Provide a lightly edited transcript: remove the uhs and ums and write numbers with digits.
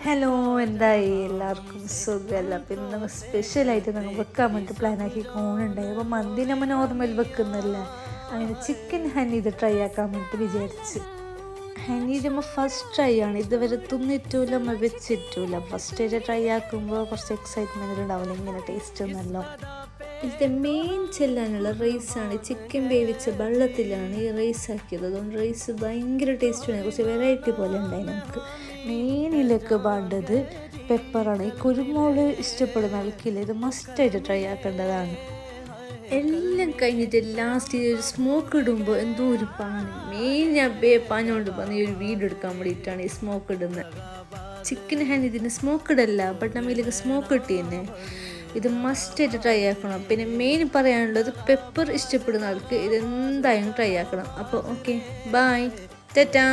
Hello, എന്തായി എല്ലാവർക്കും സുഖമല്ല? അപ്പം ഇന്ന് നമ്മൾ സ്പെഷ്യലായിട്ട് നമ്മൾ വെക്കാൻ വേണ്ടി പ്ലാനാക്കി കോണുണ്ടായി. അപ്പോൾ മന്തി നമ്മൾ നോർമൽ വെക്കുന്നല്ല, അങ്ങനെ ചിക്കൻ ഹനി ഇത് ട്രൈ ആക്കാൻ വേണ്ടി വിചാരിച്ച്. ഹനി നമ്മൾ ഫസ്റ്റ് ട്രൈ ആണ്, ഇതുവരെ തിന്നിട്ടില്ല, നമ്മൾ വെച്ചിട്ടില്ല. ഫസ്റ്റ് ട്രൈ ആക്കുമ്പോൾ കുറച്ച് എക്സൈറ്റ്മെൻറ്റ് ഉണ്ടാവില്ല, ഇങ്ങനെ ടേസ്റ്റ് ഒന്നല്ലോ. ഇതിൻ്റെ മെയിൻ ചെല്ലാനുള്ള റൈസാണ്. ചിക്കൻ വേവിച്ച വെള്ളത്തിലാണ് ഈ റൈസ് ആക്കിയത്. അതുകൊണ്ട് റൈസ് ഭയങ്കര ടേസ്റ്റാണ്, കുറച്ച് വെറൈറ്റി പോലെ ഉണ്ടായി. നമുക്ക് മെയിനിലേക്ക് വേണ്ടത് പെപ്പറാണ്. ഈ കുരുമുളക് ഇഷ്ടപ്പെടുന്ന ആൾക്കില്ല, ഇത് മസ്റ്റായിട്ട് ട്രൈ ആക്കേണ്ടതാണ്. എല്ലാം കഴിഞ്ഞിട്ട് ലാസ്റ്റ് ഒരു സ്മോക്ക് ഇടുമ്പോൾ എന്തോ ഒരു പാണ് മെയിൻ ഞാൻ പാഞ്ഞുകൊണ്ട് വന്ന് ഈ ഒരു വീഡിയോ എടുക്കാൻ വേണ്ടിയിട്ടാണ് ഈ സ്മോക്ക് ഇടുന്നത്. ചിക്കൻ ഹാൻഡ് ഇതിന് സ്മോക്ക് ഇടല്ല, ബട്ട് നമ്മളിലേക്ക് സ്മോക്ക് ഇട്ടിന്നെ. ഇത് മസ്റ്റായിട്ട് ട്രൈ ആക്കണം. പിന്നെ മെയിൻ പറയാനുള്ളത് പെപ്പർ ഇഷ്ടപ്പെടുന്ന ആൾക്ക് ഇതെന്തായാലും ട്രൈ ആക്കണം. അപ്പോൾ ഓക്കെ, ബൈ, ടാറ്റാ.